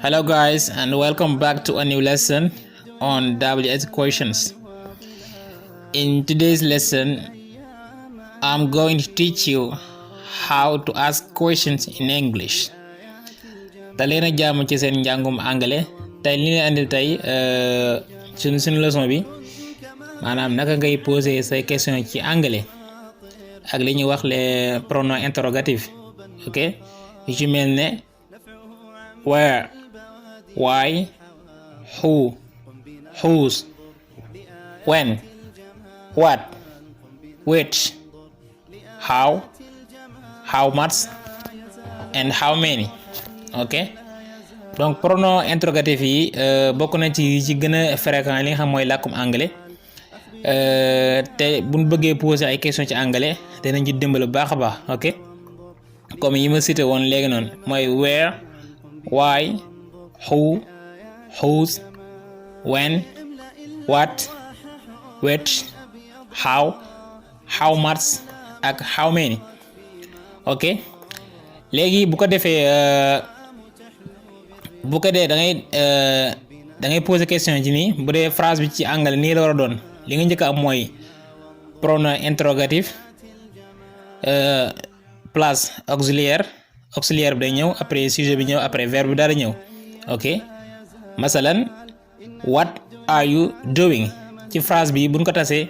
Hello guys, and welcome back to a new lesson on WH questions. In today's lesson, I'm going to teach you how to ask questions in English. Dalena jaamu ci seen njàngum anglais tey li ñu andil tey suñu leçon bi maanaam naka ngay poser say question ci anglais ak li ñuy wax les pronoms interrogatifs, ok, yu ci mel ne where, why, who, whose, when, what, which, how much, and how many. Ok, donc pronom interrogatif yi bokk na ci gën a fréquent li nga xam mooy làkkum anglais te buñ bëggee poser ay question ci anglais dinañ ci dimbali bu baax a baax. Ok, comme yi ma cité woon léegi noonu mooy where, why, who, whose, when, what, which, how much ak how many. Ok, léegi bu ko defee da ngay poser question ci nii bu dee phrase bi ci anglais nii la war a doon li nga njëkk am mooy pronom interrogatif place auxiliaire bi day ñëw après sujet bi ñëw après verbe bi daal di ñëw. ok, masalan what are you doing ci phrase bi buñ ko tasee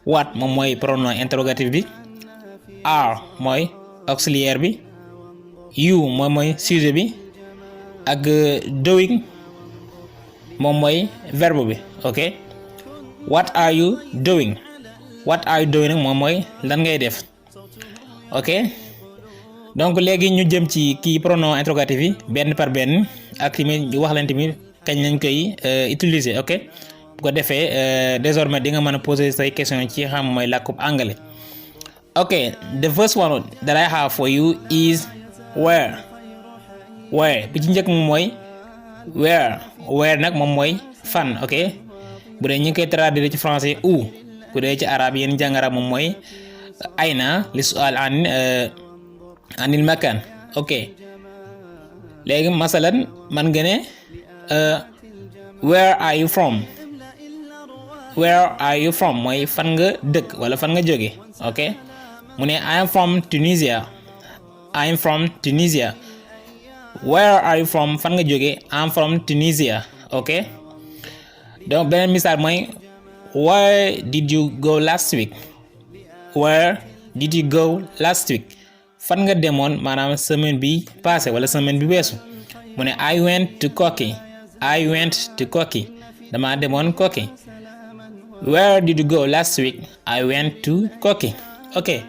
what moom mooy pronom interrogatif bi, are mooy auxiliaire bi, you moom mooy sujet bi ak doing moom mooy verbe bi. ok, what are you doing moom mooy lan ngay def. ok, donc léegi ñu jëm ci kii pronom interrogatif yi benn par benn ak tamit ñu wax leen tamit kañ lañ koy utiliser. ok, bu ko defee désormais di nga mën a poser say question ci xam mooy làkkub anglais. ok, the first one that I have for you is where bi ci njëkk moom mooy where nag moom mooy fan. ok, bu dee ñu ngi koy traduire ci français où, bu dee ci arabe yéen jàng arab moom mooy ayna li su'al anil makan. ok, léegi masalan man nga ne where are you from mooy fan nga dëkk wala fan nga jóge. ok, mu ne I am from Tunisia. Where are you from, fan nga jóge, I am from Tunisia. ok, donc beneen misaal mooy where did you go last week fan nga demoon maanaam semaine bi passé wala semaine bi weesu. mu ne I went to Koki dama demoon Koki. Where did you go last week, I went to Koki. ok,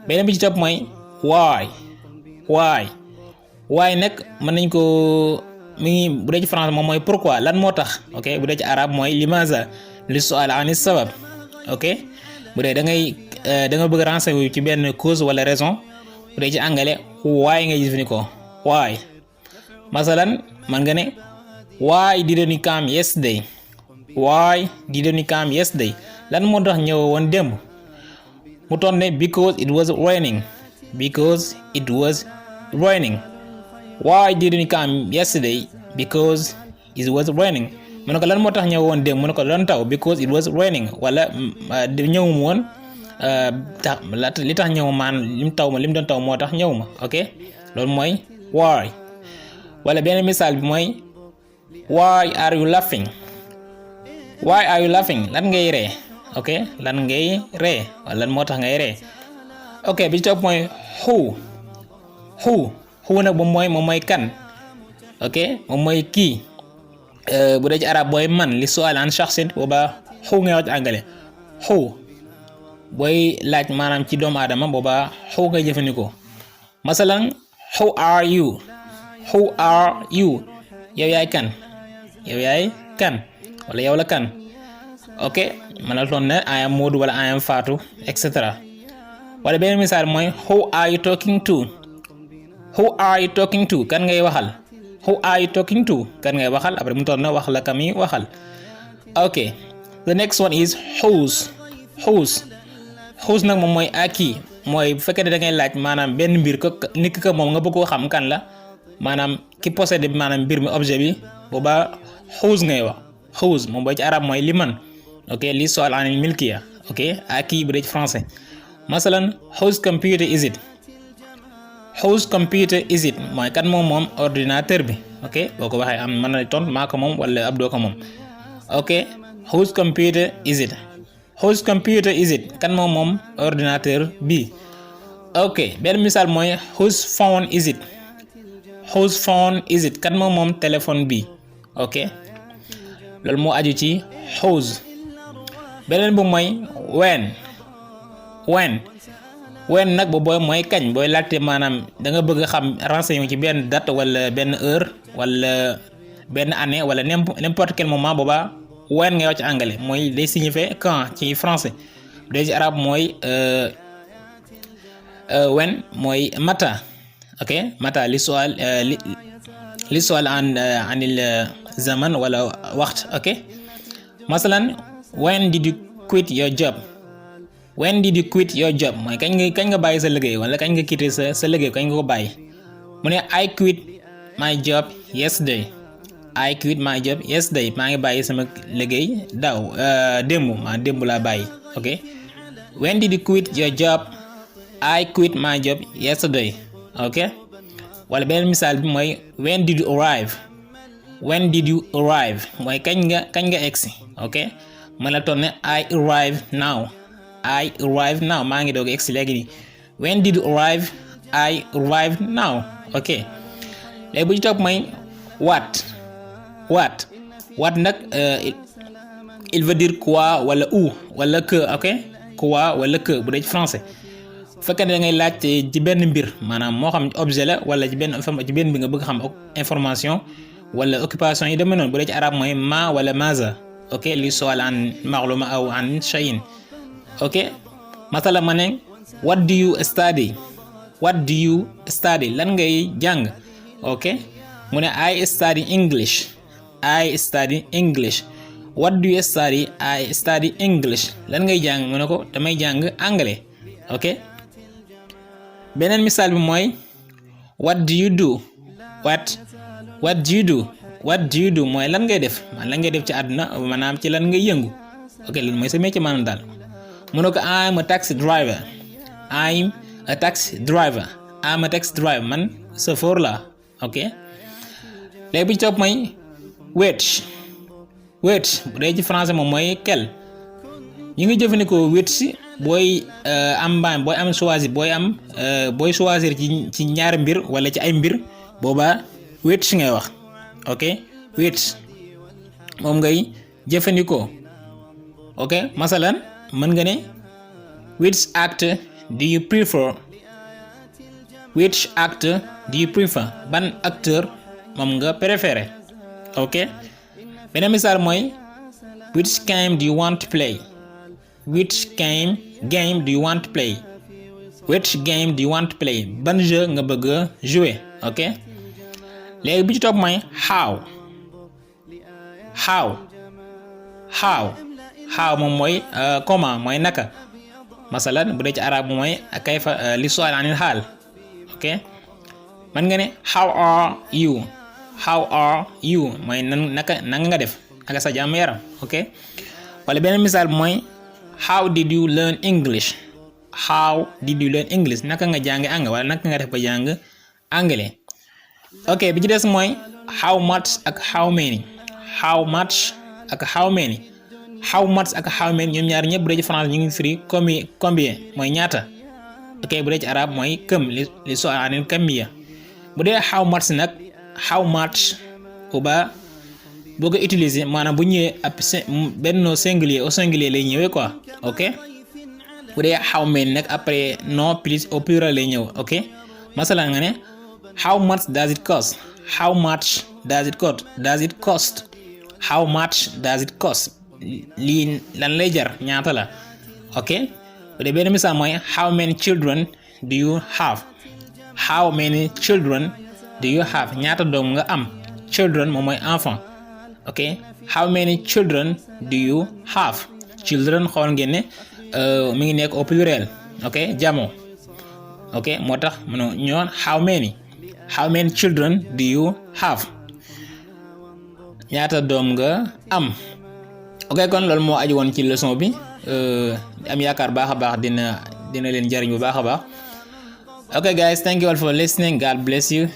beneen bi ci topp mooy why nag mën nañ ko bu dee ci français moom mooy pourquoi, lan moo tax. ok, bu dee ci arabe mooy limaza li su'al ani sabab. ok, bu dee da nga bëgg renseigner ci benn cause wala raison, bu dee ci anglais why ngay jëfandikoo why. masalan man nga ne why didn't you come yesterday, lan moo tax ñëw woon démb. mu toon ne because it was raining. Why didn't you come yesterday, because it was raining. mu ne ko lan moo tax ñëw woon démb, mu ne ko doon taw, because it was raining. wala ñëwum woon li tax ñëw lim doon taw moo tax ñëw ma. ok, loolu mooy why. wala benn misaal bi mooy why are you laughing, lan ngay ree. ok, lan ngay ree wala lan moo tax ngay ree. ok, bi ci topp mooy who nag moom mooy kan. ok, moom mooy kii bu dee ci arab booy man li su'al an shakhsin booba who ngay wax ci anglais who. booy laaj maanaam ci doomu aadama booba who ngay jëfandikoo. masalan who are you yow yaay kan wala yow la kan. ok, man la toon ne I am Modou wala I am Fatou, etc. wala beneen misaal mooy who are you talking to kan ngay waxal. après mu toon na wax la kami waxal. ok, the next one is whose nag moom mooy à qui mooy bu fekkee da ngay laaj maanaam benn mbir ko nit ki ko moom nga bëgg koo xam kan la maanaam ki possédé maanaam mbir mi objet bi boobaa whose ngay wax whose moom boo ci arab mooy li man ok li su'aal anil milkiya ok ak kii bu dee ci français masalan whose computer is it whose computer is it mooy kan moom ordinateur bi ok boo ko waxee am mën na tontu maa ko moom wala Abdou ko moom ok whose computer is it whose computer is it kan moom ordinateur bi ok benn misaal mooy whose phone is it whose phone is it kan moom téléphone bi ok loolu moo aju ci whose beneen bu mooy when nag boobu mooy kañ booy laajte maanaam da nga bëgg a xam renseignement ci benn date wala benn heure wala benn année wala n'importe quel moment booba when ngay wax ci anglais mooy day signifier quand ci français bu dee ci arabe mooy when mooy mata ok mata li su'al anil zaman wala waxt ok masalan when did you quit your job when did you quit your job mooy kañ nga bàyyi sa liggéey wala kañ nga quitté sa liggéey kañ nga ko bàyyi mu ne I quit my job yesterday I quit my job yesterday maa ngi bàyyi sama liggéey daaw démb laa bàyyi ok when did you quit your job I quit my job yesterday ok wala beneen misaal bi mooy when did you arrive mooy kañ nga egsi ok ma la toon ne I arrive now maa ngi doog egsi léegi nii when did you arrive I arrive now ok léegi bu ci topp mooy what nag il veut dire quoi wala où wala que ok quoi wala que bu dee ci français bu fekkee ne da ngay laaj ci benn mbir maanaam moo xam objet la wala ci benn bi nga bëgg xam information wala occupation yi demee noonu bu dee ci arab mooy ma wala maza ok li su'aal an ma'luma aw an shay'in ok masala ma ne what do you study lan ngay jàng ok mu ne I study English what do you study I study English lan ngay jàng mu ne ko damay jàng anglais ok beneen misaal bi mooy what do you do mooy lan ngay def ci àdduna maanaam ci lan ngay yëngu ok loolu mooy sa métier maanaam daal mu ne ko I'm a taxi driver man chauffeur la ok léegi bu ci topp mooy wait bu dee ci français moom mooy quel ñi ngi jëfandikoo wait si booy choisir ci ñaari mbir wala ci ay mbir boobaa wait si ngay wax ok wait moom ngay jëfandikoo ok masalan mën nga ne which actor do you prefer ban acteur moom nga préféré ok beneen misaal mooy which game do you want to play ban jeu nga bëgg a jouer ok léegi bi ci topp mooy how moom mooy comment mooy naka masalan bu dee ci arab mooy kayfa li su'aal anil haal ok man nga ne how are you mooy naka nga def naka sa jàmm yaram ok wala beneen misaal mooy how did you learn English naka nga jànge anglais wala naka nga def ba jàng anglais ok bi ci des mooy how much ak how many ñoom ñaar ñëpp bu dee ci français ñu ngi firi combien mooy ñaata ok bu dee ci arabe mooy kam li su'aal anil kamiyya bu dee how much nag ba boo ko utiliser maanaam bu ñëwee ab benn singulier au singulier lay ñëwee quoi ok bu dee how many nag après non plus au pluriel lay ñëw ok masalan nga ne how much does it cost lii lan lay jar ñaata la ok bu dee benn misaal mooy how many children do you have ñaata doom nga am children moom mooy enfant ok how many children do you have children xool ngeen ne mi ngi nekk au pluriel ok jamo ok moo tax mu ne ñoon how many children do you have ñaata doom nga am. ok kon loolu moo aju woon ci leçon bi am yaakaar baax a baax dina leen jariñ bu baax a baax. ok guys, thank you all for listening. God bless you.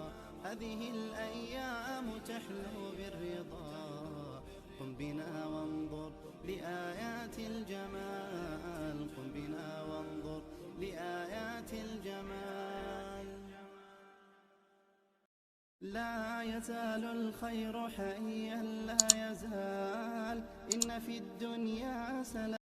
لا يزال الخير حيا لا يزال إن في الدنيا سلام